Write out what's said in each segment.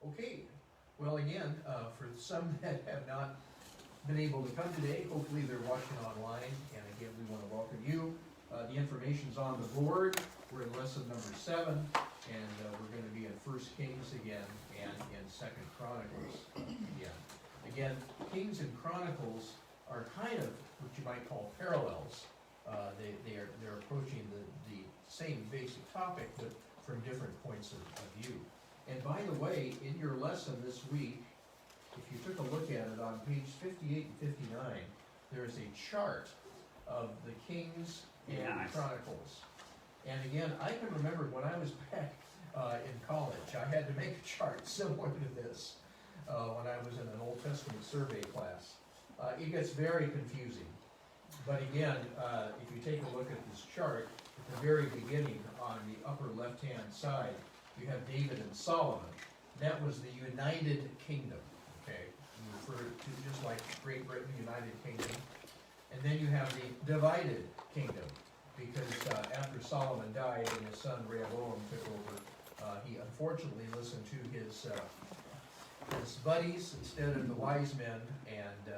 Okay, well again, for some that have not been able to come today, hopefully they're watching online, and again, we want to welcome you. The information's on the board. We're in lesson number 7, and we're going to be in 1 Kings again, and in 2 Chronicles again. Again, Kings and Chronicles are kind of what you might call parallels. They're approaching the same basic topic, but from different points of view. And by the way, in your lesson this week, if you took a look at it on page 58 and 59, there is a chart of the Kings and Chronicles. And again, I can remember when I was back in college, I had to make a chart similar to this when I was in an Old Testament survey class. It gets very confusing. But again, if you take a look at this chart, at the very beginning on the upper left-hand side, you have David and Solomon. That was the United Kingdom, okay? You refer to just like Great Britain, United Kingdom. And then you have the divided kingdom, because after Solomon died and his son Rehoboam took over, he unfortunately listened to his buddies instead of the wise men, and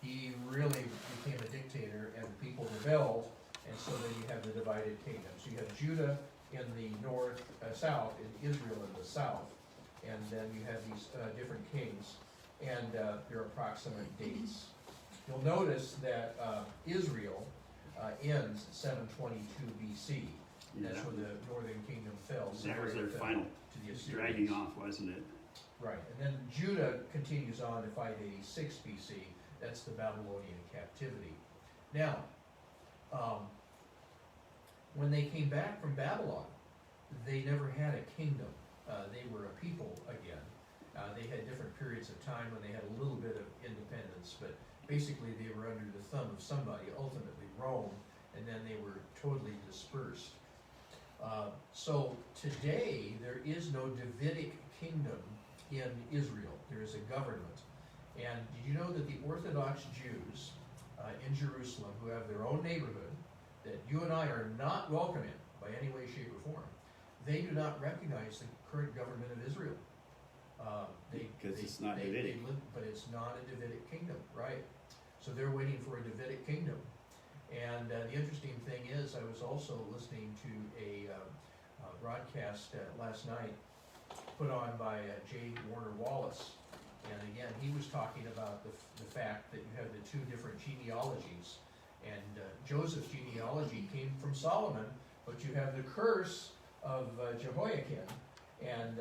he really became a dictator, and the people rebelled, and so then you have the divided kingdom. So you have Judah in the north, south, and Israel in the south, and then you have these different kings, and their approximate dates. You'll notice that Israel ends 722 BC. That's when the northern kingdom fell. That was their final, to the Assyrians. dragging off, wasn't it? Right, and then Judah continues on to 586 BC. That's the Babylonian captivity. Now, when they came back from Babylon, they never had a kingdom. They were a people again. They had different periods of time when they had a little bit of independence, but basically they were under the thumb of somebody, ultimately Rome, and then they were totally dispersed. So today there is no Davidic kingdom in Israel. There is a government. And did you know that the Orthodox Jews in Jerusalem, who have their own neighborhood, that you and I are not welcome in by any way, shape, or form, they do not recognize the current government of Israel. Because it's not Davidic. But it's not a Davidic kingdom, right? So they're waiting for a Davidic kingdom. And the interesting thing is, I was also listening to a broadcast last night put on by J. Warner Wallace. And again, he was talking about the fact that you have the two different genealogies. And Joseph's genealogy came from Solomon, but you have the curse of Jehoiakim. And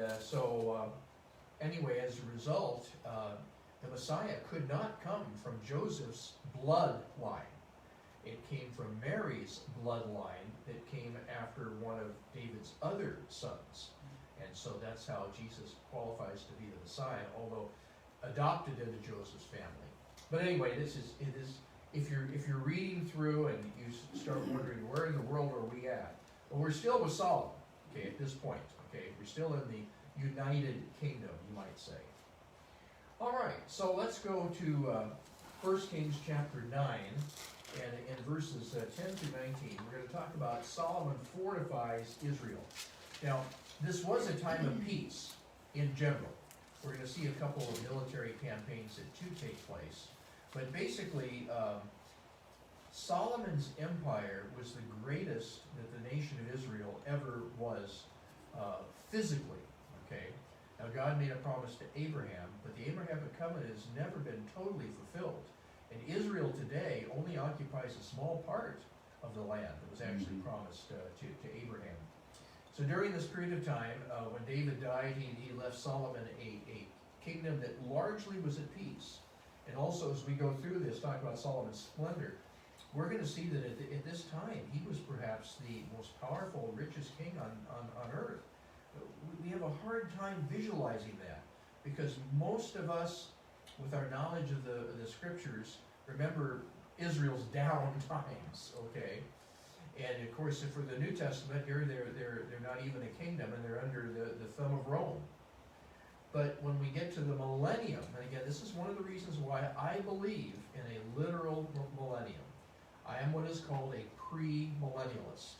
anyway, as a result, the Messiah could not come from Joseph's bloodline. It came from Mary's bloodline that came after one of David's other sons. And so that's how Jesus qualifies to be the Messiah, although adopted into Joseph's family. But anyway, it is if you're reading through and you start wondering where in the world are we at? Well, we're still with Solomon, okay, at this point. Okay, we're still in the United Kingdom, you might say. All right, so let's go to 1 Kings chapter 9, and in verses 10 through 19, we're going to talk about Solomon fortifies Israel. Now, this was a time of peace in general. We're going to see a couple of military campaigns that do take place. But basically, Solomon's empire was the greatest that the nation of Israel ever was physically, okay? Now, God made a promise to Abraham, but the Abrahamic covenant has never been totally fulfilled. And Israel today only occupies a small part of the land that was actually promised to Abraham. So during this period of time, when David died, he left Solomon a kingdom that largely was at peace. And also, as we go through this, talk about Solomon's splendor, we're going to see that at this time, he was perhaps the most powerful, richest king on earth. We have a hard time visualizing that, because most of us, with our knowledge of the scriptures, remember Israel's down times, okay? And of course, for the New Testament, here they're not even a kingdom, and they're under the thumb of Rome. But when we get to the millennium, and again, this is one of the reasons why I believe in a literal millennium. I am what is called a pre-millennialist.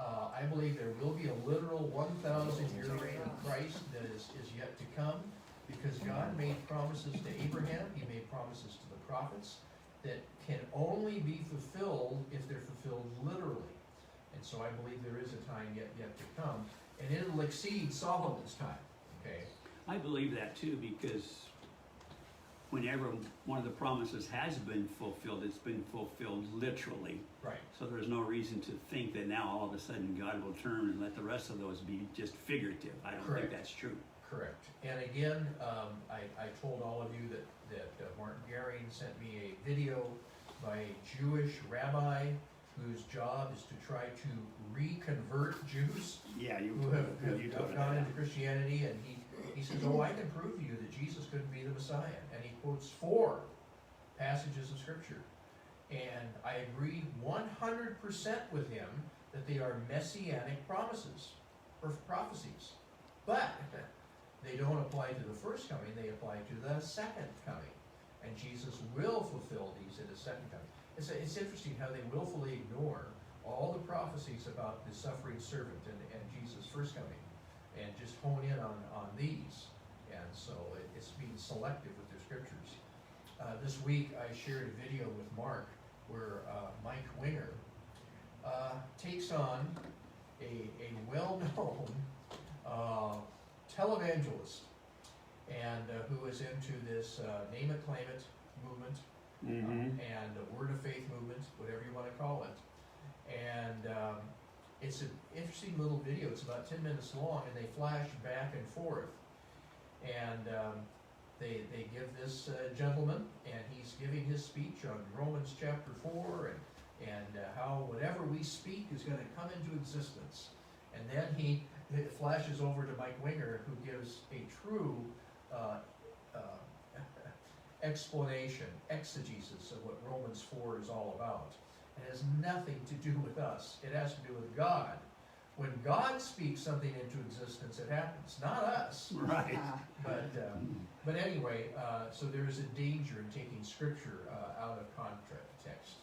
I believe there will be a literal 1,000-year reign of Christ that is yet to come, because God made promises to Abraham, he made promises to the prophets, that can only be fulfilled if they're fulfilled literally. And so I believe there is a time yet to come, and it'll exceed Solomon's time, okay? I believe that too, because whenever one of the promises has been fulfilled, it's been fulfilled literally. Right. So there's no reason to think that now all of a sudden God will turn and let the rest of those be just figurative. I don't think that's true. Correct. And again, I told all of you that Martin Garing sent me a video by a Jewish rabbi whose job is to try to reconvert Jews who have gone into Christianity, and he says, oh, I can prove to you that Jesus couldn't be the Messiah. And he quotes 4 passages of Scripture. And I agree 100% with him that they are messianic promises, or prophecies. But they don't apply to the first coming, they apply to the second coming. And Jesus will fulfill these in his second coming. It's interesting how they willfully ignore all the prophecies about the suffering servant and Jesus' first coming, and just hone in on these. And so it's being selective with their scriptures. This week I shared a video with Mark where Mike Winger takes on a well-known televangelist, and who is into this name it, claim it movement, and word of faith movement, whatever you want to call it. And it's an interesting little video. It's about 10 minutes long, and they flash back and forth. And they give this gentleman, and he's giving his speech on Romans chapter 4, and how whatever we speak is going to come into existence. And then it flashes over to Mike Winger, who gives a true explanation, exegesis of what Romans 4 is all about. It has nothing to do with us. It has to do with God. When God speaks something into existence, it happens, not us. Right. But anyway, so there is a danger in taking Scripture out of context.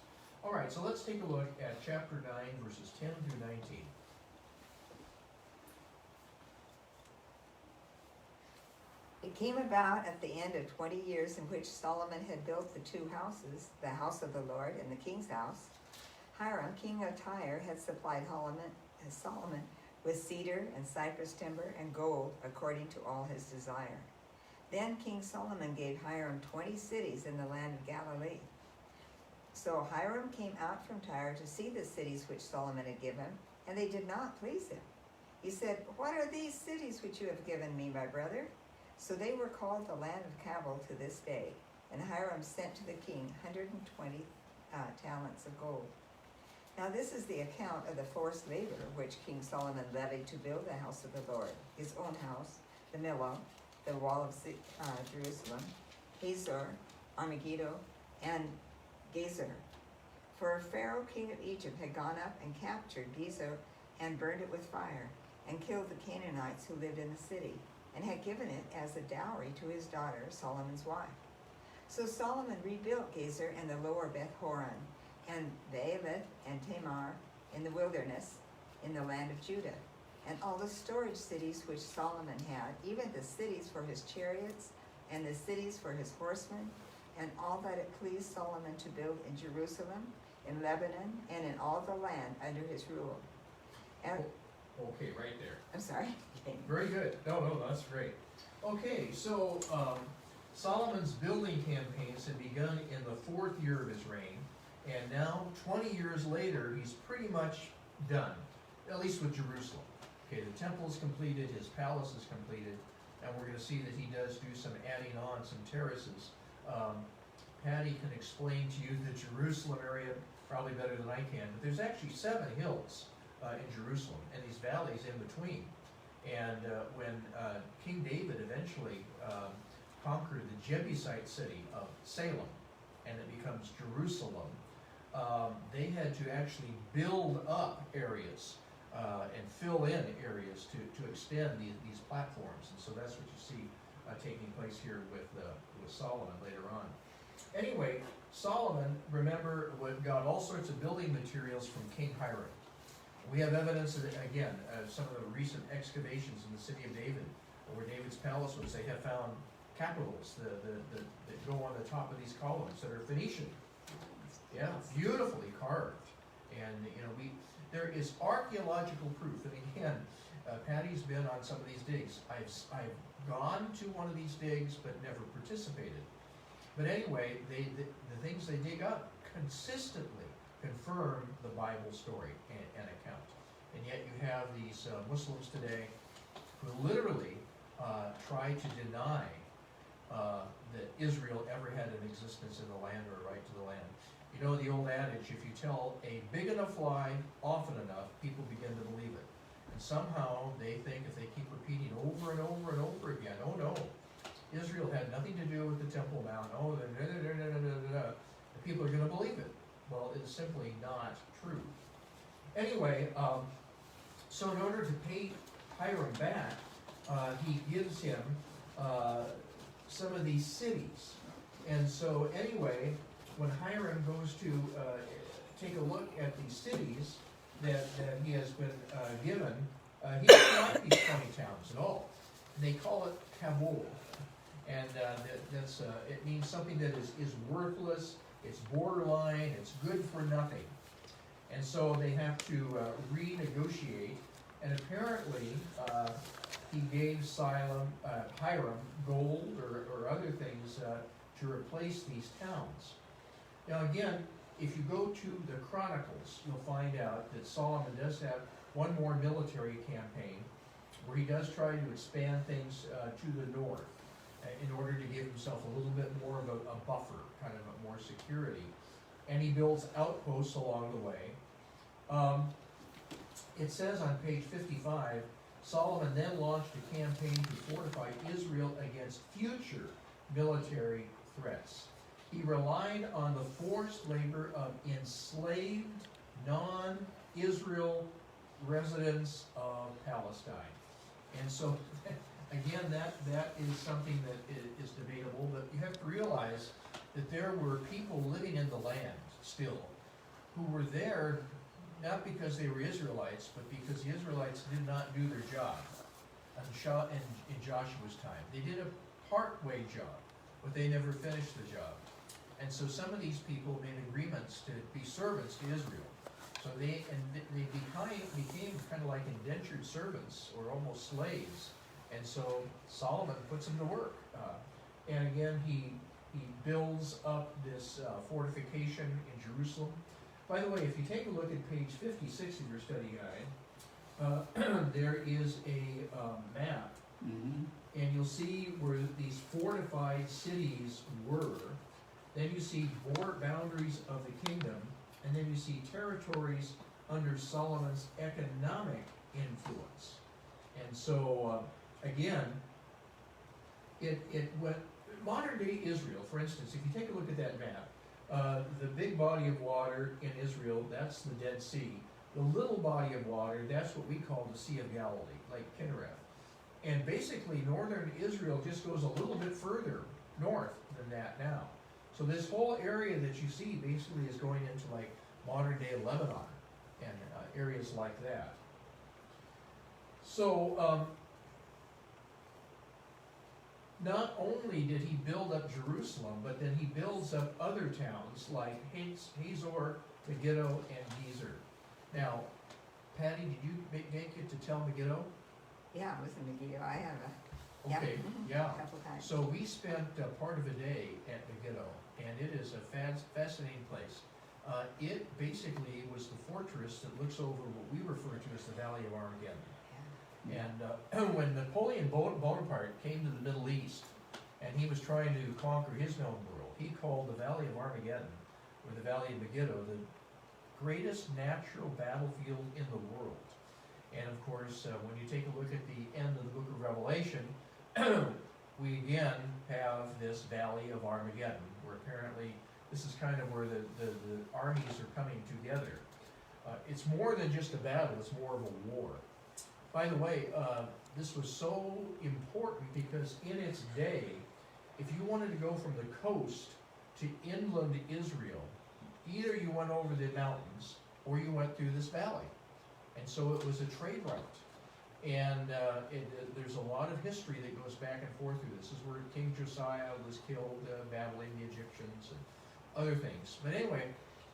All right, so let's take a look at chapter 9, verses 10 through 19. It came about at the end of 20 years in which Solomon had built the 2 houses, the house of the Lord and the king's house. Hiram, king of Tyre, had supplied Solomon with cedar and cypress timber and gold according to all his desire. Then King Solomon gave Hiram 20 cities in the land of Galilee. So Hiram came out from Tyre to see the cities which Solomon had given, and they did not please him. He said, "What are these cities which you have given me, my brother?" So they were called the land of Cabul to this day. And Hiram sent to the king 120 talents of gold. Now this is the account of the forced labor which King Solomon levied to build the house of the Lord, his own house, the Millo, the wall of Jerusalem, Hazor, Armageddo, and Gezer. For Pharaoh, king of Egypt, had gone up and captured Gezer and burned it with fire, and killed the Canaanites who lived in the city, and had given it as a dowry to his daughter, Solomon's wife. So Solomon rebuilt Gezer and the lower Beth Horon, and Baalath and Tamar in the wilderness in the land of Judah, and all the storage cities which Solomon had, even the cities for his chariots, and the cities for his horsemen, and all that it pleased Solomon to build in Jerusalem, in Lebanon, and in all the land under his rule. And, okay, right there. I'm sorry. Okay. Very good. No, that's great. Okay, so Solomon's building campaigns had begun in the 4th year of his reign, and now 20 years later, he's pretty much done, at least with Jerusalem. Okay, the temple is completed, his palace is completed, and we're going to see that he does do some adding on, some terraces. Patty can explain to you the Jerusalem area probably better than I can, but there's actually 7 hills in Jerusalem, and these valleys in between. And when King David eventually conquered the Jebusite city of Salem, and it becomes Jerusalem, they had to actually build up areas and fill in areas to extend these platforms. And so that's what you see taking place here with Solomon later on. Anyway, Solomon, remember, got all sorts of building materials from King Hiram. We have evidence of, again, some of the recent excavations in the city of David, where David's palace was. They have found capitals that go on the top of these columns that are Phoenician. Yeah, beautifully carved. And, you know, there is archaeological proof. And again, Patty's been on some of these digs. I've gone to one of these digs, but never participated. But anyway, the things they dig up consistently confirm the Bible story and account. And yet you have these Muslims today who literally try to deny that Israel ever had an existence in the land or a right to the land. You know the old adage, if you tell a big enough lie often enough, people begin to believe it. And somehow they think if they keep repeating over and over and over again, oh no, Israel had nothing to do with the Temple Mount, oh, the people are going to believe it. Well, it's simply not true. Anyway, so in order to pay Hiram back, he gives him some of these cities. And so anyway, when Hiram goes to take a look at these cities that he has been given, he doesn't like these 20 towns at all. And they call it Kabul. And that's it means something that is worthless, it's borderline, it's good for nothing. And so they have to renegotiate, and apparently he gave Hiram gold or other things to replace these towns. Now again, if you go to the Chronicles, you'll find out that Solomon does have one more military campaign where he does try to expand things to the north in order to give himself a little bit more of a buffer, kind of a more security. And he builds outposts along the way. It says on page 55, Solomon then launched a campaign to fortify Israel against future military threats. He relied on the forced labor of enslaved non-Israel residents of Palestine. And so, again, that is something that is debatable, but you have to realize that there were people living in the land still who were there not because they were Israelites, but because the Israelites did not do their job in Joshua's time. They did a part-way job, but they never finished the job. And so some of these people made agreements to be servants to Israel. So they became kind of like indentured servants or almost slaves. And so Solomon puts them to work. And again, he builds up this fortification in Jerusalem. By the way, if you take a look at page 56 of your study guide, there is a map. Mm-hmm. And you'll see where these fortified cities were. Then you see boundaries of the kingdom. And then you see territories under Solomon's economic influence. And so, again, it went, modern day Israel, for instance, if you take a look at that map, the big body of water in Israel, that's the Dead Sea. The little body of water, that's what we call the Sea of Galilee, like Kinnereth. And basically, northern Israel just goes a little bit further north than that now. So this whole area that you see basically is going into like modern day Lebanon and areas like that. So not only did he build up Jerusalem, but then he builds up other towns like Hazor, Megiddo, and Gezer. Now, Patty, did you make it to tell Megiddo? Yeah, it was in Megiddo. I have a Okay, yeah. a couple times. So we spent part of a day at Megiddo, and it is a fascinating place. It basically was the fortress that looks over what we refer to as the Valley of Armageddon. And when Napoleon Bonaparte came to the Middle East, and he was trying to conquer his known world, he called the Valley of Armageddon, or the Valley of Megiddo, the greatest natural battlefield in the world. And of course, when you take a look at the end of the book of Revelation, we again have this Valley of Armageddon, where apparently this is kind of where the armies are coming together. It's more than just a battle, it's more of a war. By the way, this was so important because in its day, if you wanted to go from the coast to inland Israel, either you went over the mountains or you went through this valley. And so it was a trade route. And there's a lot of history that goes back and forth through this. This is where King Josiah was killed, battling the Egyptians and other things. But anyway,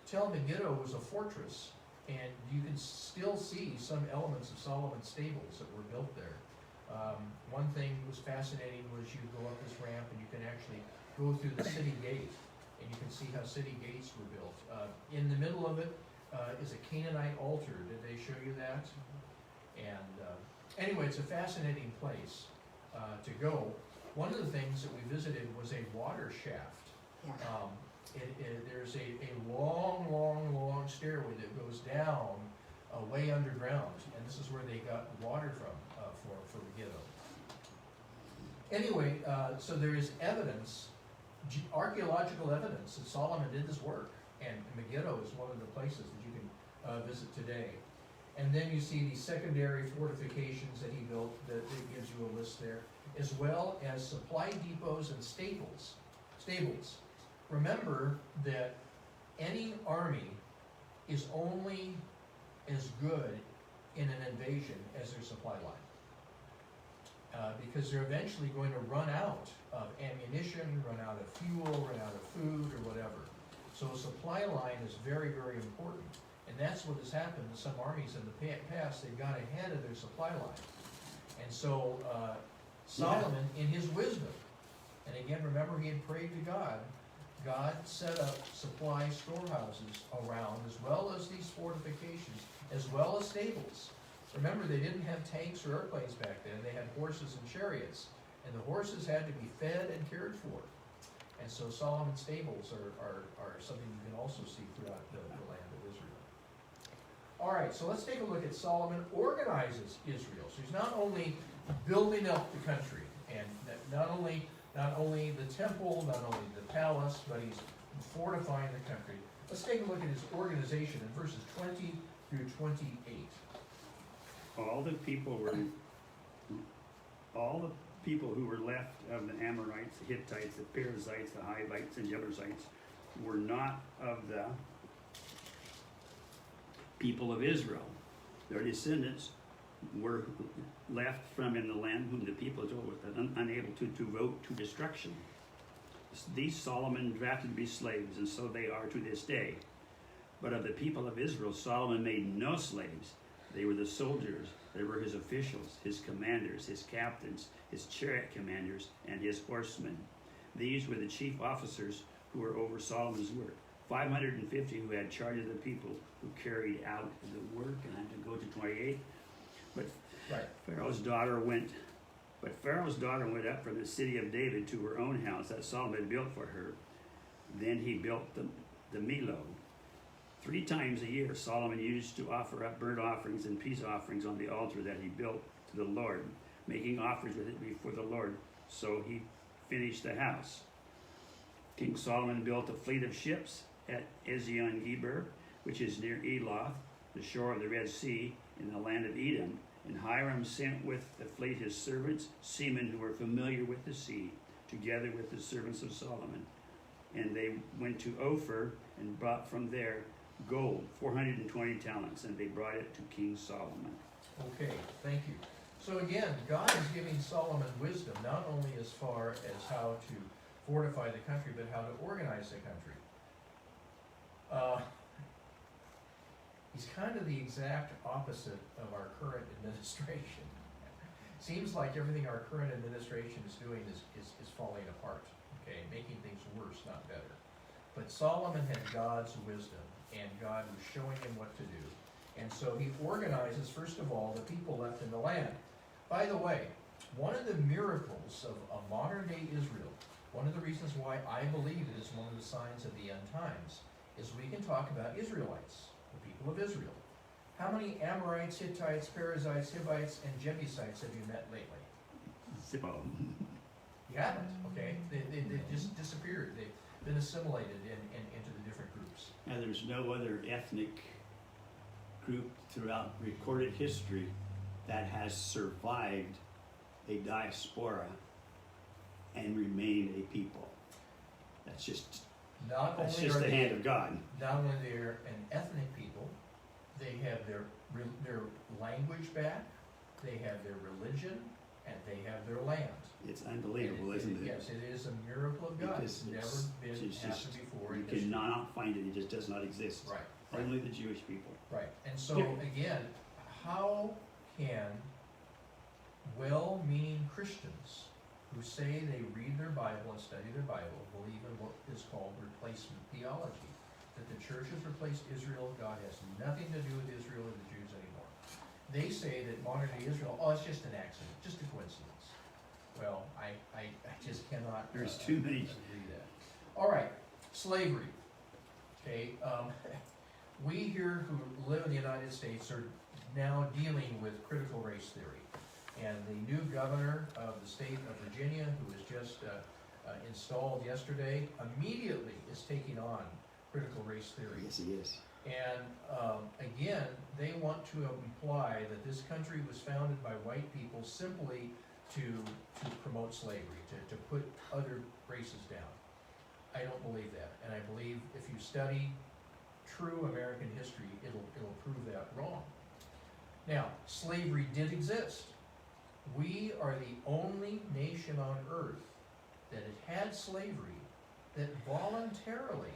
Tel Megiddo was a fortress, and you can still see some elements of Solomon's stables that were built there. One thing that was fascinating was you go up this ramp and you can actually go through the city gate, and you can see how city gates were built. In the middle of it is a Canaanite altar. Did they show you that? And anyway, it's a fascinating place to go. One of the things that we visited was a water shaft. Yeah. There's a long stairway that goes down way underground, and this is where they got water from for Megiddo. Anyway, so there is evidence, archaeological evidence, that Solomon did this work, and Megiddo is one of the places that you can visit today. And then you see the secondary fortifications that he built, that gives you a list there, as well as supply depots and stables. Remember that any army is only as good in an invasion as their supply line. Because they're eventually going to run out of ammunition, run out of fuel, run out of food, or whatever. So a supply line is very, very important. And that's what has happened to some armies in the past. They got ahead of their supply line. And so Solomon, in his wisdom, and again, remember he had prayed to God, God set up supply storehouses around, as well as these fortifications, as well as stables. Remember, they didn't have tanks or airplanes back then. They had horses and chariots. And the horses had to be fed and cared for. And so Solomon's stables are something you can also see throughout the land of Israel. All right, so let's take a look at Solomon organizes Israel. So he's not only building up the country, and not only the temple, not only the palace, but he's fortifying the country. Let's take a look at his organization in verses 20 through 28. All the people who were left of the Amorites, the Hittites, the Perizzites, the Hivites, and Jebusites were not of the people of Israel. Their descendants were left from in the land whom the people of Israel were unable to devote to destruction. These Solomon drafted to be slaves, and so they are to this day. But of the people of Israel, Solomon made no slaves. They were the soldiers, they were his officials, his commanders, his captains, his chariot commanders, and his horsemen. These were the chief officers who were over Solomon's work. 550 who had charge of the people who carried out the work. And I have to go to 28. But Pharaoh's daughter went up from the city of David to her own house that Solomon had built for her. Then he built the Millo. 3 times a year, Solomon used to offer up burnt offerings and peace offerings on the altar that he built to the Lord, making offerings with it before the Lord. So he finished the house. King Solomon built a fleet of ships at Ezion-Geber, which is near Eloth, the shore of the Red Sea, in the land of Edom. And Hiram sent with the fleet his servants, seamen who were familiar with the sea, together with the servants of Solomon. And they went to Ophir and brought from there gold, 420 talents, and they brought it to King Solomon. Okay, thank you. So again, God is giving Solomon wisdom, not only as far as how to fortify the country, but how to organize the country. He's kind of the exact opposite of our current administration. Seems like everything our current administration is doing is falling apart, okay, making things worse, not better. But Solomon had God's wisdom, and God was showing him what to do. And so he organizes, first of all, the people left in the land. By the way, one of the miracles of modern-day Israel, one of the reasons why I believe it is one of the signs of the end times, is we can talk about Israelites, the people of Israel. How many Amorites, Hittites, Perizzites, Hivites, and Jebusites have you met lately? Zippo. You haven't, okay? They just disappeared. They've been assimilated into the different groups. Now, there's no other ethnic group throughout recorded history that has survived a diaspora and remained a people. That's just the hand of God. Not only they're an ethnic people, They have their language back, they have their religion, and they have their land. It's unbelievable, And isn't it? Yes, it is a miracle of God. Because It's never been it's just- happened before You in history. cannot find it, it just does not exist. Right, Only the Jewish people. right. And so, Yeah. again, how can well-meaning Christians who say they read their Bible and study their Bible believe in what is called replacement theology? That the church has replaced Israel, God has nothing to do with Israel or the Jews anymore. They say that modern day Israel, oh, it's just an accident, just a coincidence. Well, I just cannot. There's too many. Agree that. All right, slavery. Okay, we here who live in the United States are now dealing with critical race theory. And the new governor of the state of Virginia, who was just installed yesterday, immediately is taking on critical race theory. Yes, he is. And again, they want to imply that this country was founded by white people simply to promote slavery, to put other races down. I don't believe that, and I believe if you study true American history, it'll prove that wrong. Now, slavery did exist. We are the only nation on earth that had slavery that voluntarily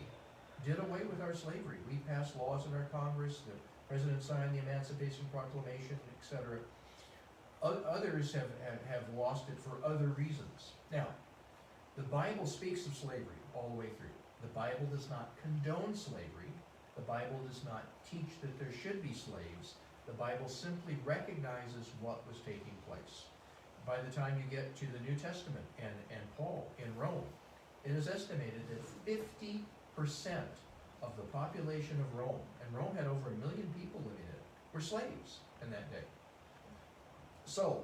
did away with our slavery. We passed laws in our Congress, the President signed the Emancipation Proclamation, etc. Others have lost it for other reasons. Now, the Bible speaks of slavery all the way through. The Bible does not condone slavery. The Bible does not teach that there should be slaves. The Bible simply recognizes what was taking place. By the time you get to the New Testament and Paul in Rome, it is estimated that 50% of the population of Rome, and Rome had over 1 million people living in it, were slaves in that day. So,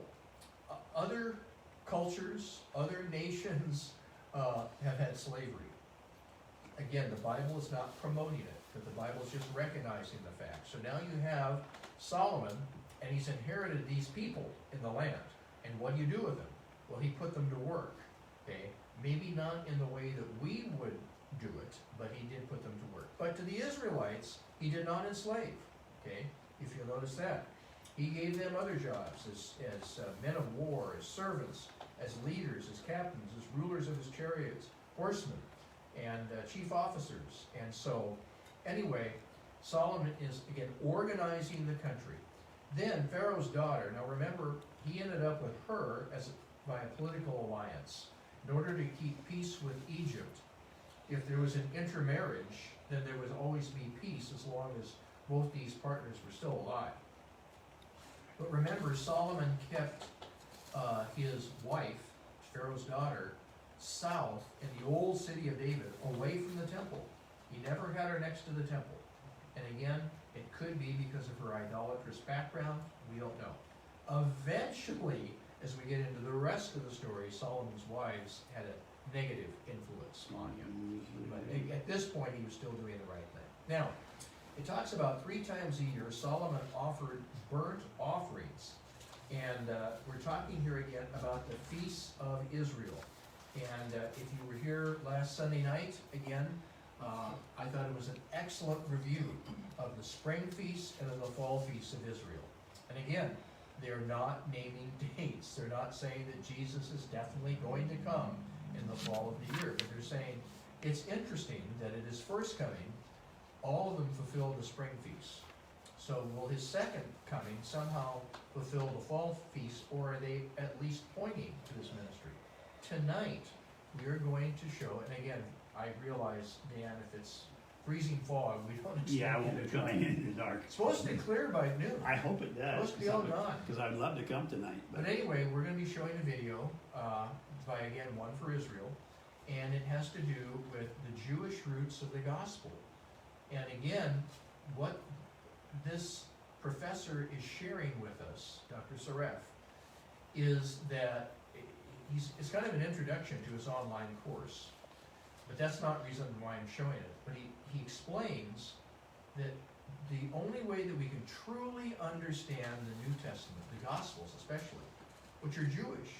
other cultures, other nations have had slavery. Again, the Bible is not promoting it, but the Bible is just recognizing the fact. So now you have Solomon, and he's inherited these people in the land. And what do you do with them? Well, he put them to work, okay? Maybe not in the way that we would do it, but he did put them to work. But to the Israelites, he did not enslave, okay? If you'll notice that. He gave them other jobs as men of war, as servants, as leaders, as captains, as rulers of his chariots, horsemen, and chief officers. And so, anyway, Solomon is, again, organizing the country. Then Pharaoh's daughter, now remember, he ended up with her by a political alliance in order to keep peace with Egypt. If there was an intermarriage, then there would always be peace as long as both these partners were still alive. But remember, Solomon kept his wife, Pharaoh's daughter, south in the old city of David, away from the temple. He never had her next to the temple. And again, it could be because of her idolatrous background. We don't know. Eventually, as we get into the rest of the story, Solomon's wives had a negative influence on him. But at this point, he was still doing the right thing. Now, it talks about 3 times a year, Solomon offered burnt offerings. And we're talking here again about the feasts of Israel. And if you were here last Sunday night, again, I thought it was an excellent review of the spring feasts and of the fall feasts of Israel. And again, they're not naming dates. They're not saying that Jesus is definitely going to come in the fall of the year. But they're saying it's interesting that at his first coming, all of them fulfilled the spring feasts. So will his second coming somehow fulfill the fall feast, or are they at least pointing to this ministry? Tonight, we are going to show, and again, I realize, Dan, if it's freezing fog, we don't expect Yeah, I won't you be to coming come. in the dark. It's supposed to clear by noon. I hope it does. Supposed to be all gone. Because I'd love to come tonight. But anyway, we're going to be showing a video by, again, One for Israel, and it has to do with the Jewish roots of the gospel. And again, what this professor is sharing with us, Dr. Saref, is that it's kind of an introduction to his online course. But that's not the reason why I'm showing it. But he explains that the only way that we can truly understand the New Testament, the Gospels especially, which are Jewish,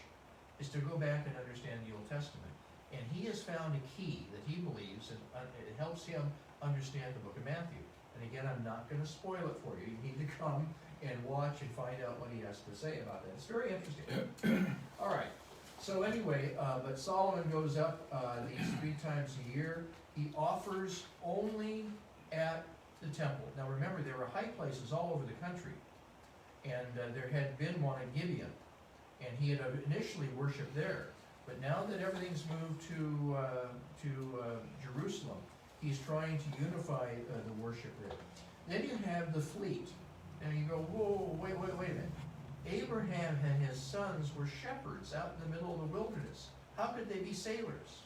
is to go back and understand the Old Testament. And he has found a key that he believes, and it helps him understand the book of Matthew. And again, I'm not gonna spoil it for you. You need to come and watch and find out what he has to say about that. It's very interesting. All right, so anyway, but Solomon goes up these 3 times a year. He offers only at the temple. Now remember, there were high places all over the country, and there had been one at Gibeon, and he had initially worshipped there. But now that everything's moved to Jerusalem, he's trying to unify the worship there. Then you have the fleet. Now you go, whoa, wait a minute. Abraham and his sons were shepherds out in the middle of the wilderness. How could they be sailors?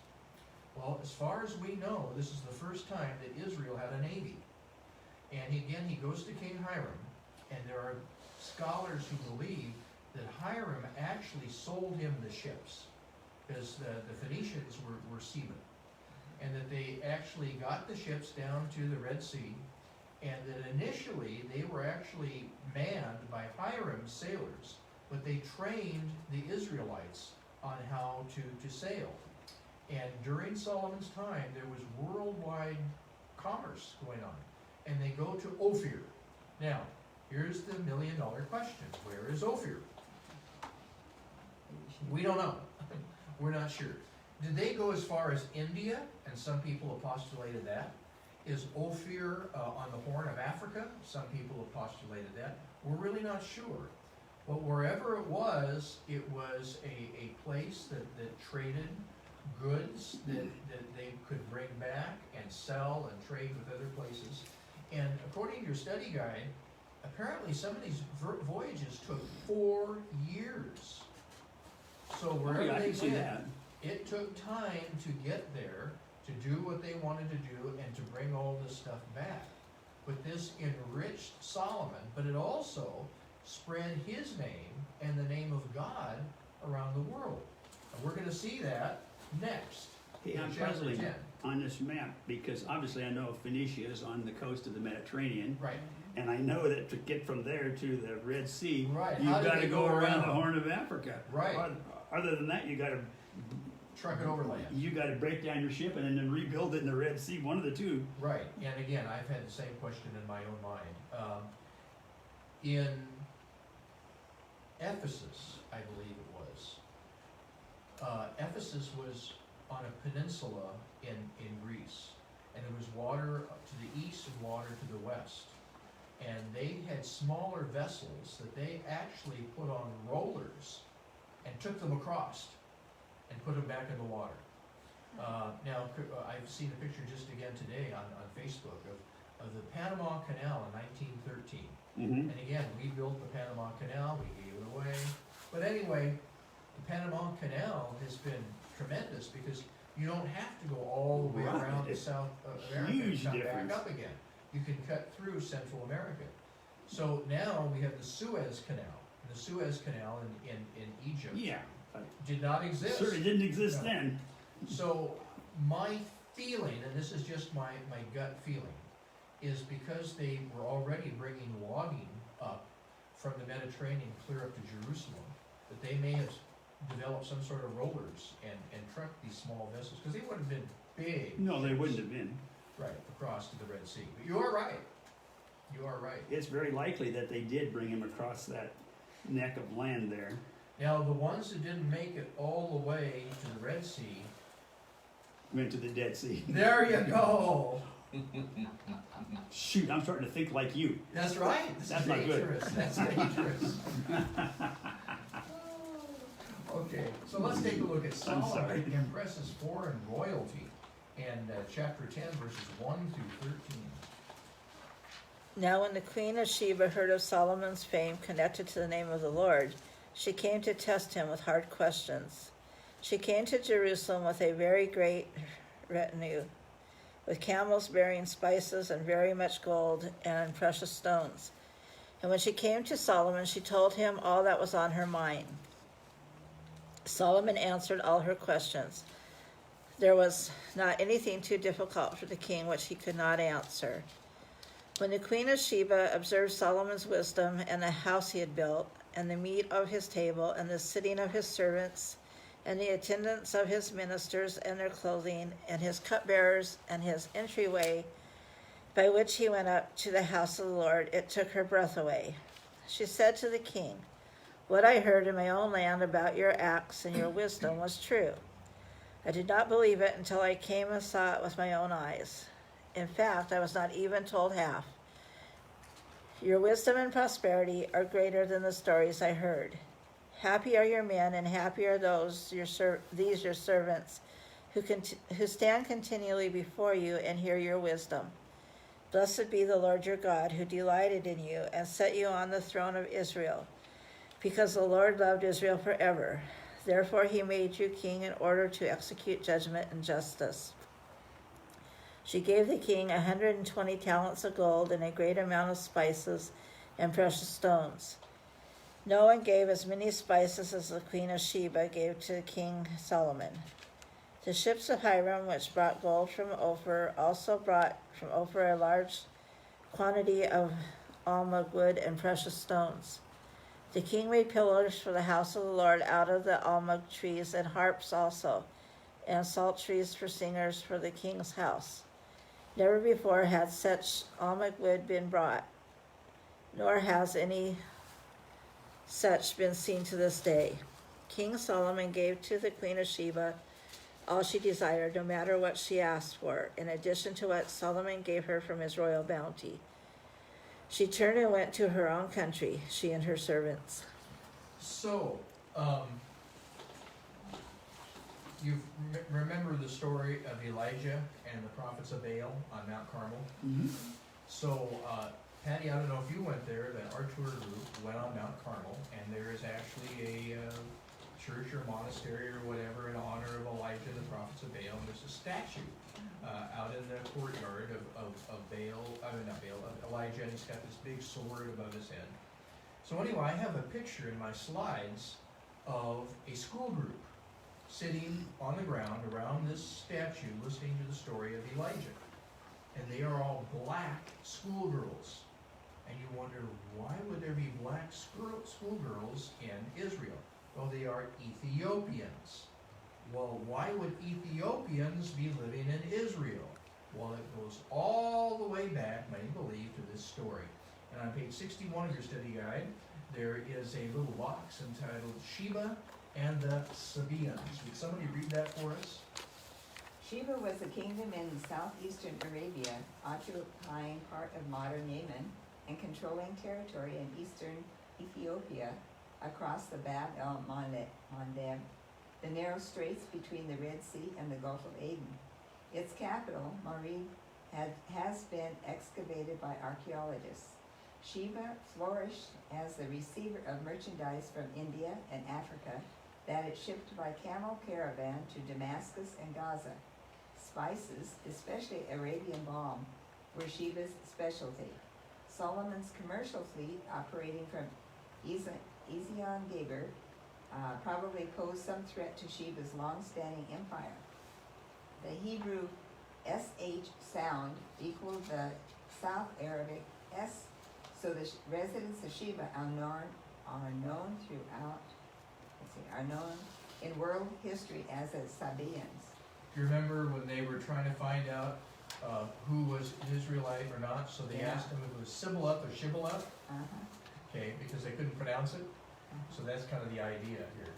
Well, as far as we know, this is the first time that Israel had a navy. And again, he goes to King Hiram, and there are scholars who believe that Hiram actually sold him the ships, because the Phoenicians were seamen, and that they actually got the ships down to the Red Sea, and that initially they were actually manned by Hiram's sailors, but they trained the Israelites on how to sail. And during Solomon's time, there was worldwide commerce going on, and they go to Ophir. Now, here's the $1 million question. Where is Ophir? We don't know. We're not sure. Did they go as far as India? And some people have postulated that. Is Ophir on the Horn of Africa? Some people have postulated that. We're really not sure. But wherever it was a place that traded goods that they could bring back and sell and trade with other places. And according to your study guide, apparently some of these voyages took 4 years. So wherever I they can see went, that. it took time to get there, to do what they wanted to do, and to bring all this stuff back. But this enriched Solomon, but it also spread his name and the name of God around the world. And we're going to see that next. Hey, in I'm chapter puzzling 10. on this map because obviously I know Phoenicia is on the coast of the Mediterranean. Right. And I know that to get from there to the Red Sea, Right. you've How did got to they go go around the around? Horn of Africa. Right. Other than that, you got to Truck it overland. You got to break down your ship and then rebuild it in the Red Sea. One of the two. Right. And again, I've had the same question in my own mind. In Ephesus, I believe it was. Ephesus was on a peninsula in Greece, and there was water to the east and water to the west. And they had smaller vessels that they actually put on rollers and took them across and put them back in the water. Now, I've seen a picture just again today on Facebook of the Panama Canal in 1913. Mm-hmm. And again, we built the Panama Canal, we gave it away. But anyway, the Panama Canal has been tremendous because you don't have to go all the way Right. around to South America Huge and come difference. back up again. You can cut through Central America. So now we have the Suez Canal. And the Suez Canal in Egypt Yeah. did not exist. Certainly didn't exist No. then. So my feeling, and this is just my gut feeling, is because they were already bringing logging up from the Mediterranean clear up to Jerusalem, that they may have developed some sort of rollers and trucked these small vessels, because they would have been big. No, they ships, wouldn't have been. right, across to the Red Sea. But you are right. You are right. It's very likely that they did bring him across that neck of land there. Now, the ones that didn't make it all the way to the Red Sea, Went to the Dead Sea. there you go. Shoot, I'm starting to think like you. That's right. This That's is not good. dangerous. That's dangerous. Okay, so let's take a look at sorry. Solomon impresses foreign royalty in chapter 10, verses 1 through 13. Now when the queen of Sheba heard of Solomon's fame connected to the name of the Lord, she came to test him with hard questions. She came to Jerusalem with a very great retinue, with camels bearing spices and very much gold and precious stones. And when she came to Solomon, she told him all that was on her mind. Solomon answered all her questions. There was not anything too difficult for the king which he could not answer. When the queen of Sheba observed Solomon's wisdom and the house he had built, and the meat of his table, and the sitting of his servants, and the attendance of his ministers and their clothing, and his cupbearers, and his entryway, by which he went up to the house of the Lord, it took her breath away. She said to the king, "What I heard in my own land about your acts and your wisdom was true. I did not believe it until I came and saw it with my own eyes. In fact, I was not even told half. Your wisdom and prosperity are greater than the stories I heard. Happy are your men, and happy are those these your servants who stand continually before you and hear your wisdom. Blessed be the Lord your God, who delighted in you and set you on the throne of Israel, because the Lord loved Israel forever. Therefore he made you king in order to execute judgment and justice." She gave the king 120 talents of gold and a great amount of spices and precious stones. No one gave as many spices as the queen of Sheba gave to King Solomon. The ships of Hiram, which brought gold from Ophir, also brought from Ophir a large quantity of almug wood and precious stones. The king made pillars for the house of the Lord out of the almug trees, and harps also, and salt trees for singers for the king's house. Never before had such almug wood been brought, nor has any such been seen to this day. King Solomon gave to the queen of Sheba all she desired, no matter what she asked for, in addition to what Solomon gave her from his royal bounty. She turned and went to her own country, she and her servants. So, you remember the story of Elijah and the prophets of Baal on Mount Carmel? Mm-hmm. So, Patty, I don't know if you went there, but our tour group went on Mount Carmel, and there is actually a church or monastery or whatever in honor of Elijah and the prophets of Baal, and there's a statue out in the courtyard of Elijah, and he's got this big sword above his head. So anyway, I have a picture in my slides of a school group sitting on the ground around this statue listening to the story of Elijah. And they are all black schoolgirls. And you wonder, why would there be black schoolgirls in Israel? Well, they are Ethiopians. Well, why would Ethiopians be living in Israel? Well, it goes all the way back, many believe, to this story. And on page 61 of your study guide, there is a little box entitled Sheba and the Sabaeans. Would somebody read that for us? Sheba was a kingdom in southeastern Arabia, occupying part of modern Yemen and controlling territory in eastern Ethiopia across the Bab el-Mandeb, the narrow straits between the Red Sea and the Gulf of Aden. Its capital, Marib, has been excavated by archaeologists. Sheba flourished as the receiver of merchandise from India and Africa that it shipped by camel caravan to Damascus and Gaza. Spices, especially Arabian balm, were Sheba's specialty. Solomon's commercial fleet, operating from Ezion-Geber, probably posed some threat to Sheba's long-standing empire. The Hebrew SH sound equaled the South Arabic S, so the residents of Sheba are known in world history as the Sabaeans. Do you remember when they were trying to find out who was an Israelite or not? So they asked them if it was Sibalat or Shibalat. Okay, because they couldn't pronounce it. So that's kind of the idea here.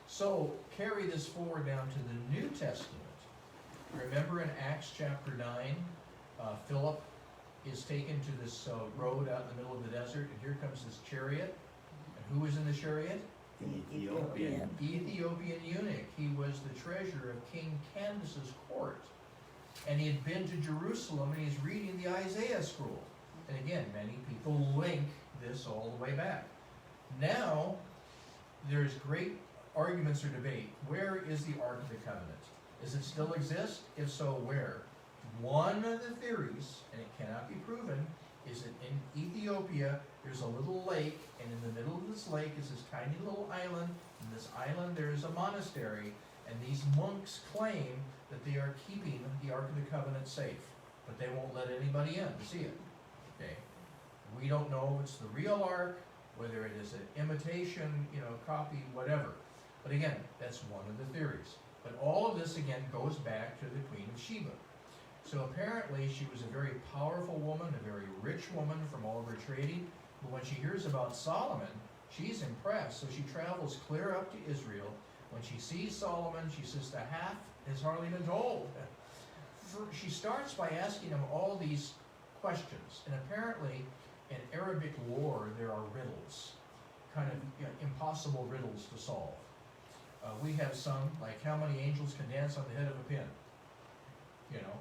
So carry this forward down to the New Testament. Remember in Acts chapter 9, Philip is taken to this road out in the middle of the desert, and here comes this chariot. And who was in the chariot? Ethiopian. Ethiopian eunuch. He was the treasurer of King Candace's court. And he had been to Jerusalem, and he's reading the Isaiah scroll. And again, many people link this all the way back. Now, there's great arguments or debate. Where is the Ark of the Covenant? Does it still exist? If so, where? One of the theories, and it cannot be proven, is that in Ethiopia, there's a little lake, and in the middle of this lake is this tiny little island. In this island, there is a monastery, and these monks claim that they are keeping the Ark of the Covenant safe, but they won't let anybody in to see it. Okay, we don't know if it's the real Ark, whether it is an imitation, copy, whatever. But again, that's one of the theories. But all of this again goes back to the Queen of Sheba. So apparently she was a very powerful woman, a very rich woman from all of her trading. But when she hears about Solomon, she's impressed. So she travels clear up to Israel. When she sees Solomon, she says, the half has hardly been told. She starts by asking him all these questions. And apparently in Arabic lore, there are riddles, kind of impossible riddles to solve. We have some, like how many angels can dance on the head of a pin? You know,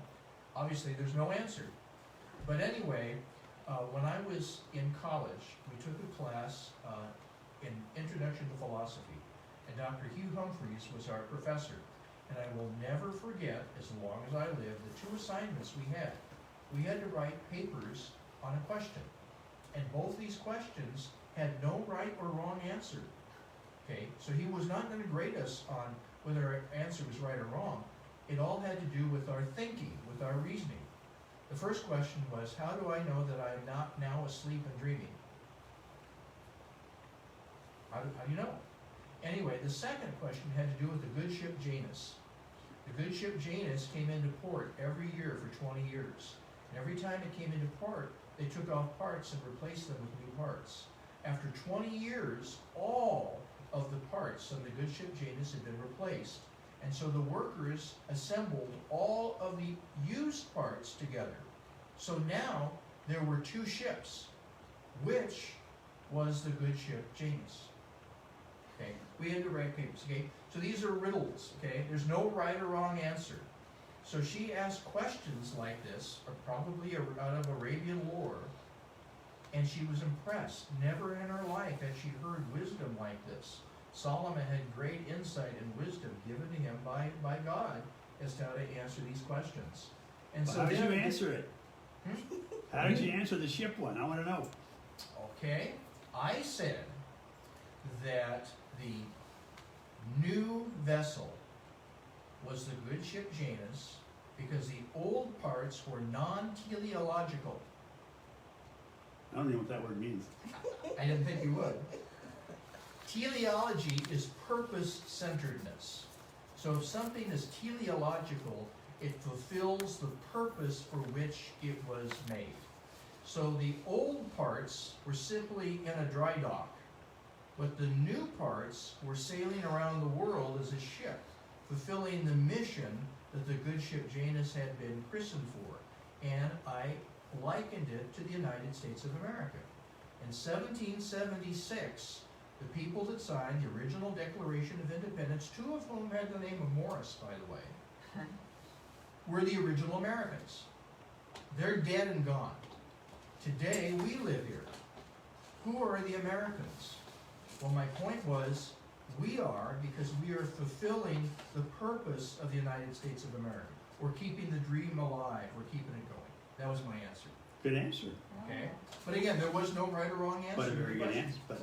obviously there's no answer. But anyway, when I was in college, we took a class in Introduction to Philosophy, and Dr. Hugh Humphreys was our professor. And I will never forget, as long as I live, the two assignments we had. We had to write papers on a question, and both these questions had no right or wrong answer. Okay, so he was not going to grade us on whether our answer was right or wrong. It all had to do with our thinking, with our reasoning. The first question was, how do I know that I am not now asleep and dreaming? How do you know? Anyway, the second question had to do with the good ship Janus. The good ship Janus came into port every year for 20 years. And every time it came into port, they took off parts and replaced them with new parts. After 20 years, all of the parts of the good ship Janus had been replaced. And so the workers assembled all of the used parts together. So now there were two ships. Which was the good ship Janus? Okay, we had to write papers, okay? So these are riddles, okay? There's no right or wrong answer. So she asked questions like this, or probably out of Arabian lore, and she was impressed. Never in her life had she heard wisdom like this. Solomon had great insight and wisdom given to him by God as to how to answer these questions. And Well, so how did then- you answer it? How did you answer the ship one? I want to know. Okay, I said that the new vessel was the good ship Janus because the old parts were non-teleological. I don't even know what that word means. I didn't think you would. Teleology is purpose-centeredness. So if something is teleological, it fulfills the purpose for which it was made. So the old parts were simply in a dry dock, but the new parts were sailing around the world as a ship, fulfilling the mission that the good ship Janus had been christened for. And I likened it to the United States of America. In 1776, the people that signed the original Declaration of Independence, two of whom had the name of Morris, by the way, were the original Americans. They're dead and gone. Today, we live here. Who are the Americans? Well, my point was, we are because we are fulfilling the purpose of the United States of America. We're keeping the dream alive. We're keeping it going. That was my answer. Good answer. Okay? But again, there was no right or wrong answer. But a to the very good question. answer. But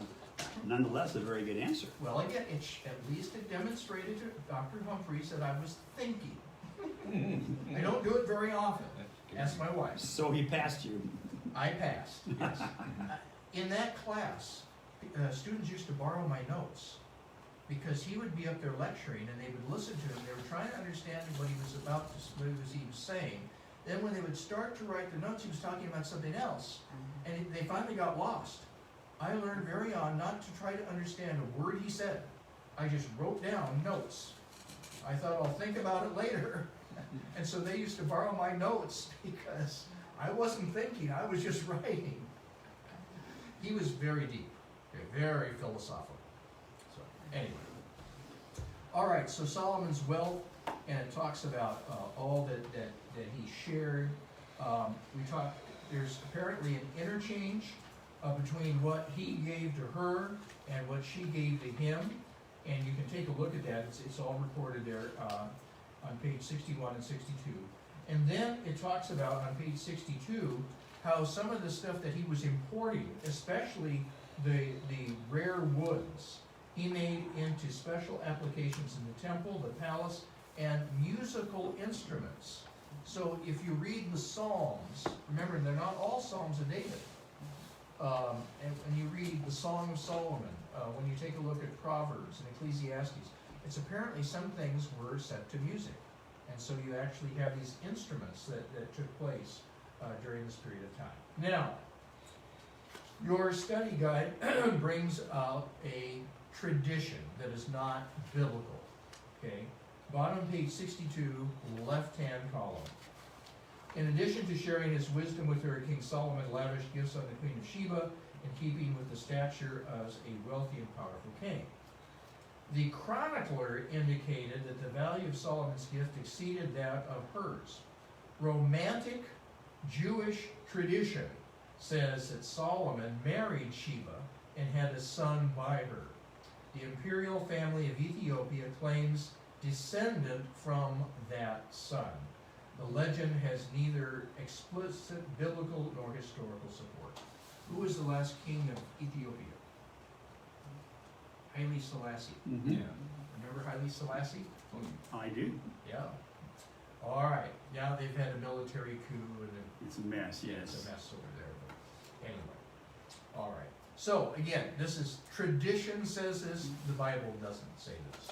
nonetheless, a very good answer. Well, again, at least it demonstrated to Dr. Humphreys that I was thinking. I don't do it very often. Ask my wife. So he passed you. I passed, yes. In that class, students used to borrow my notes because he would be up there lecturing and they would listen to him. They were trying to understand what he was what he was saying. Then when they would start to write the notes, he was talking about something else. And they finally got lost. I learned very on not to try to understand a word he said. I just wrote down notes. I thought I'll think about it later. And so they used to borrow my notes because I wasn't thinking, I was just writing. He was very deep, very philosophical. So anyway. All right, so Solomon's wealth, and it talks about all that he shared. There's apparently an interchange between what he gave to her and what she gave to him. And you can take a look at that. It's all recorded there on page 61 and 62. And then it talks about on page 62 how some of the stuff that he was importing, especially the rare woods, he made into special applications in the temple, the palace, and musical instruments. So if you read the Psalms, remember they're not all Psalms of David. And when you read the Song of Solomon, when you take a look at Proverbs and Ecclesiastes, it's apparently some things were set to music. And so you actually have these instruments that took place during this period of time. Now, your study guide brings out a tradition that is not biblical, okay? Bottom page 62, left-hand column. In addition to sharing his wisdom with her, King Solomon lavished gifts on the Queen of Sheba in keeping with the stature as a wealthy and powerful king. The chronicler indicated that the value of Solomon's gift exceeded that of hers. Romantic Jewish tradition says that Solomon married Sheba and had a son by her. The imperial family of Ethiopia claims descendant from that son. The legend has neither explicit biblical nor historical support. Who was the last king of Ethiopia? Haile Selassie. Mm-hmm. Remember Haile Selassie? I do. Yeah. All right. Now they've had a military coup and It's a mess, it's yes. a mess over there. But anyway. All right. So again, this is tradition says this. The Bible doesn't say this.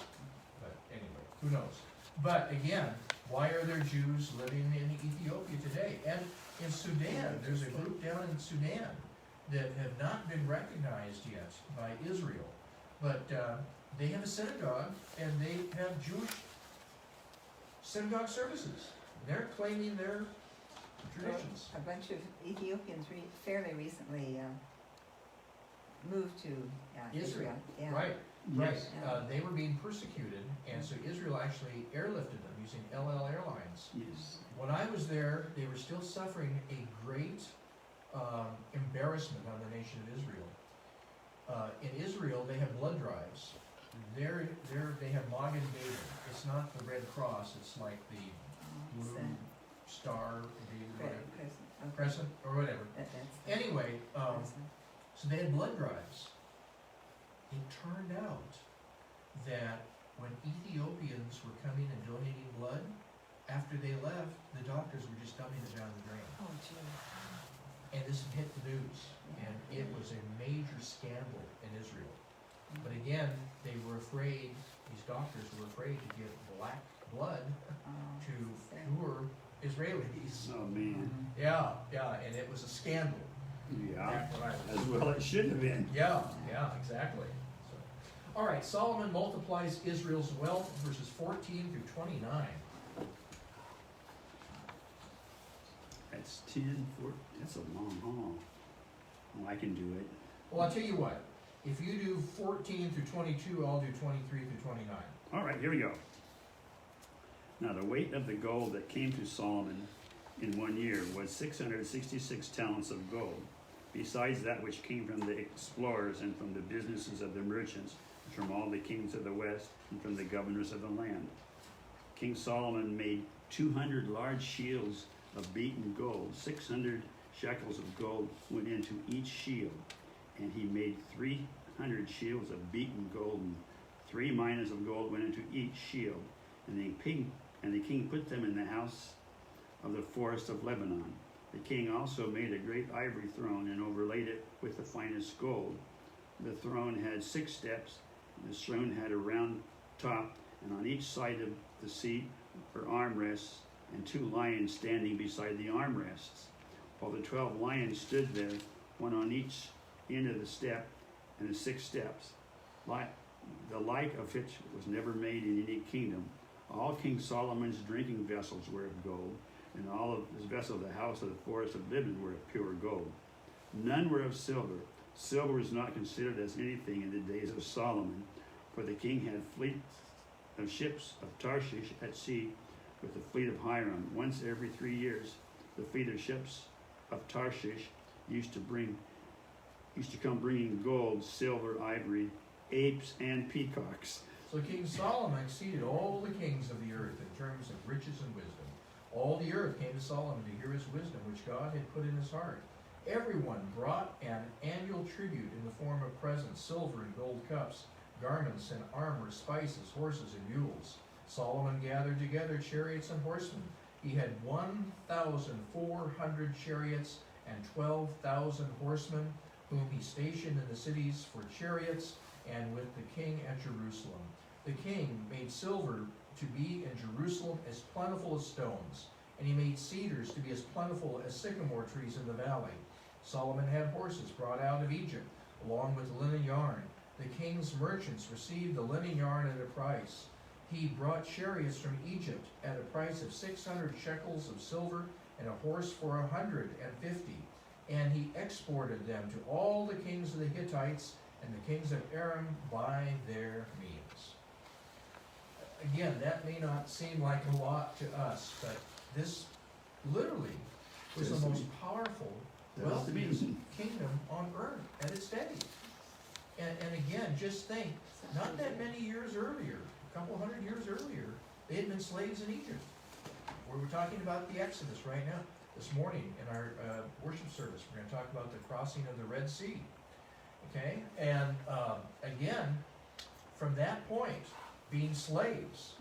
But anyway, who knows? But again, why are there Jews living in Ethiopia today? And in Sudan, there's a group down in Sudan that have not been recognized yet by Israel. But they have a synagogue, and they have Jewish synagogue services. They're claiming their traditions. A bunch of Ethiopians fairly recently moved to Israel. Yeah. Right, right. Yes. They were being persecuted, and so Israel actually airlifted them using LL Airlines. Yes. When I was there, they were still suffering a great embarrassment on the nation of Israel. In Israel, they have blood drives. They have Magen David. It's not the Red Cross. It's like the blue star, whatever, crescent or whatever. Anyway, so they had blood drives. It turned out that when Ethiopians were coming and donating blood, after they left, the doctors were just dumping it down the drain. Oh, gee. And this hit the news, and it was a major scandal in Israel. But again, they were afraid, these doctors were afraid to give black blood to pure Israelis. Oh, man. Yeah, and it was a scandal. Yeah. That's what I was- As well it should have been. Yeah, exactly. So, all right, Solomon multiplies Israel's wealth, verses 14 through 29. That's 10, 4, that's a long haul. Oh, I can do it. Well, I'll tell you what, if you do 14 through 22, I'll do 23 through 29. All right, here we go. Now the weight of the gold that came to Solomon in 1 year was 666 talents of gold, besides that which came from the explorers and from the businesses of the merchants, and from all the kings of the west, and from the governors of the land. King Solomon made 200 large shields of beaten gold. 600 shekels of gold went into each shield, and he made 300 shields of beaten gold, and 3 minas of gold went into each shield. And the king put them in the house of the forest of Lebanon. The king also made a great ivory throne and overlaid it with the finest gold. The throne had 6 steps, and the throne had a round top, and on each side of the seat were armrests, and 2 lions standing beside the armrests, while the 12 lions stood there, one on each end of the step, and the 6 steps, the like of which was never made in any kingdom. All King Solomon's drinking vessels were of gold, and all of his vessels of the house of the forest of Lebanon were of pure gold. None were of silver. Silver was not considered as anything in the days of Solomon, for the king had fleets of ships of Tarshish at sea, with the fleet of Hiram. Once every 3 years, the fleet of ships of Tarshish used to come bringing gold, silver, ivory, apes, and peacocks. So King Solomon exceeded all the kings of the earth in terms of riches and wisdom. All the earth came to Solomon to hear his wisdom, which God had put in his heart. Everyone brought an annual tribute in the form of presents, silver and gold cups, garments and armor, spices, horses and mules. Solomon gathered together chariots and horsemen. He had 1,400 chariots and 12,000 horsemen, whom he stationed in the cities for chariots and with the king at Jerusalem. The king made silver to be in Jerusalem as plentiful as stones, and he made cedars to be as plentiful as sycamore trees in the valley. Solomon had horses brought out of Egypt, along with linen yarn. The king's merchants received the linen yarn at a price. He brought chariots from Egypt at a price of 600 shekels of silver, and a horse for 150. And he exported them to all the kings of the Hittites and the kings of Aram by their means. Again, that may not seem like a lot to us, but this literally was the most powerful, wealthiest kingdom on earth at its day. And again, just think, not that many years earlier, a couple hundred years earlier, they had been slaves in Egypt. We're talking about the Exodus right now. This morning in our worship service, we're going to talk about the crossing of the Red Sea. Okay? And again, from that point, being slaves,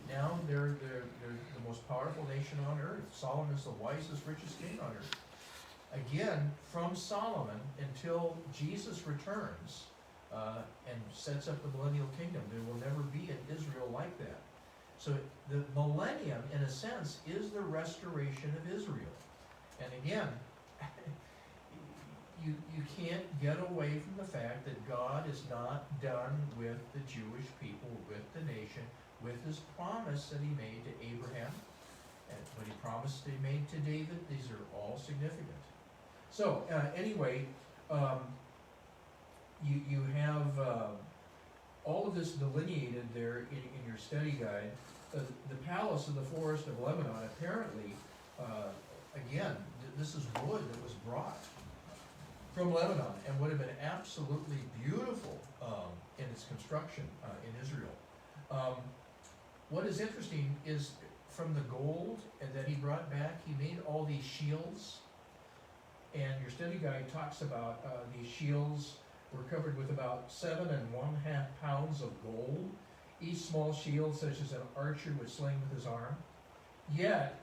now they're the most powerful nation on earth. Solomon is the wisest, richest king on earth. Again, from Solomon until Jesus returns and sets up the millennial kingdom, there will never be an Israel like that. So the millennium, in a sense, is the restoration of Israel. And again, you can't get away from the fact that God is not done with the Jewish people, with the nation, with his promise that he made to Abraham, and what he promised he made to David. These are all significant. So anyway, you have all of this delineated there in your study guide. The palace of the forest of Lebanon, apparently, again, this is wood that was brought from Lebanon and would have been absolutely beautiful in its construction in Israel. What is interesting is from the gold that he brought back, he made all these shields. And your study guide talks about these shields were covered with about 7 1/2 pounds of gold. Each small shield, such as an archer would sling with his arm. Yet,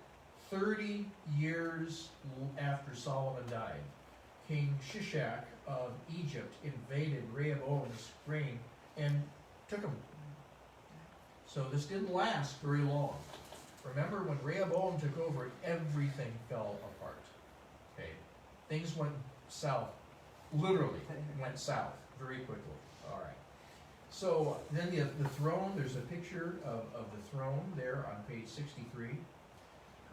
30 years after Solomon died, King Shishak of Egypt invaded Rehoboam's reign and took him. So this didn't last very long. Remember, when Rehoboam took over, everything fell apart. Okay, things went south, literally went south very quickly. All right. So then the throne, there's a picture of the throne there on page 63.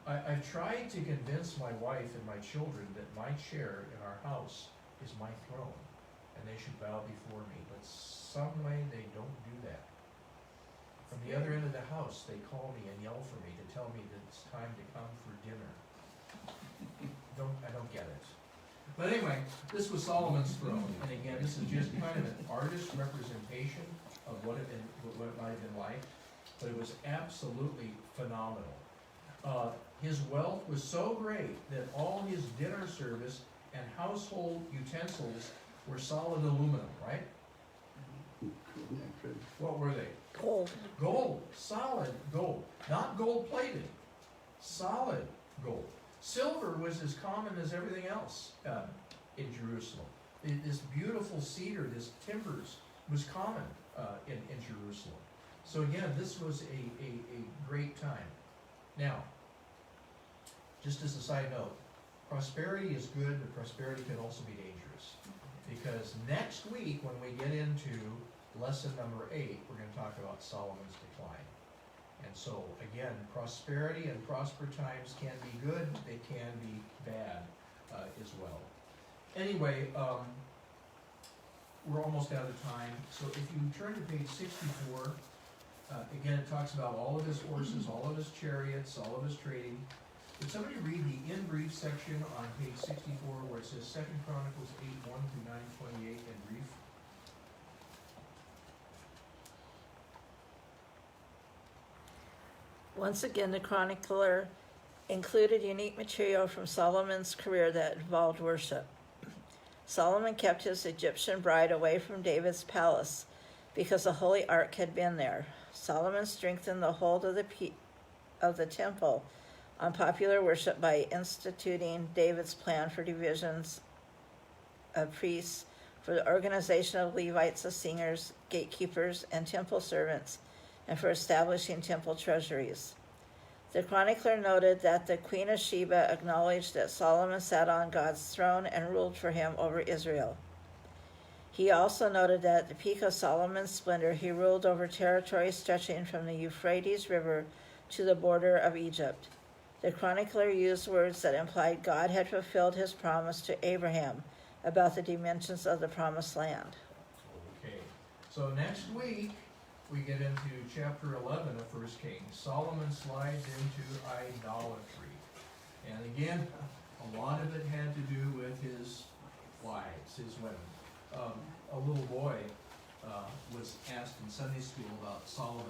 I've tried to convince my wife and my children that my chair in our house is my throne, and they should bow before me, but some way they don't do that. From the other end of the house, they call me and yell for me to tell me that it's time to come for dinner. I don't get it. But anyway, this was Solomon's throne, and again, this is just kind of an artist's representation of what it might have been like, but it was absolutely phenomenal. His wealth was so great that all his dinner service and household utensils were solid aluminum, right? What were they? Gold. Gold, solid gold, not gold plated, solid gold. Silver was as common as everything else in Jerusalem. This beautiful cedar, this timbers, was common in Jerusalem. So again, this was a great time. Now, just as a side note, prosperity is good, but prosperity can also be dangerous. Because next week, when we get into lesson number 8, we're going to talk about Solomon's decline. And so, again, prosperity and prosper times can be good, they can be bad as well. Anyway, we're almost out of time. So if you turn to page 64, again, it talks about all of his horses, all of his chariots, all of his trading. Would somebody read the in brief section on page 64 where it says 2 Chronicles 8, 1 through 9:28 in brief? Once again, the chronicler included unique material from Solomon's career that involved worship. Solomon kept his Egyptian bride away from David's palace because the Holy Ark had been there. Solomon strengthened the hold of the temple on popular worship by instituting David's plan for divisions of priests, for the organization of Levites as singers, gatekeepers, and temple servants, and for establishing temple treasuries. The chronicler noted that the Queen of Sheba acknowledged that Solomon sat on God's throne and ruled for him over Israel. He also noted that at the peak of Solomon's splendor, he ruled over territory stretching from the Euphrates River to the border of Egypt. The chronicler used words that implied God had fulfilled his promise to Abraham about the dimensions of the promised land. Okay, so next week, we get into chapter 11 of 1 Kings. Solomon slides into idolatry. And again, a lot of it had to do with his wives, his women. A little boy was asked in Sunday school about Solomon,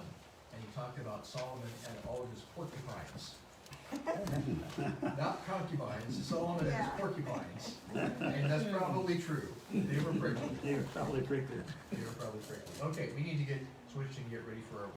and he talked about Solomon and all of his porcupines. Not concubines, Solomon and his porcupines. And that's probably true. They were prickly. They were probably prickly. They were probably prickly. Okay, we need to get switched and get ready for our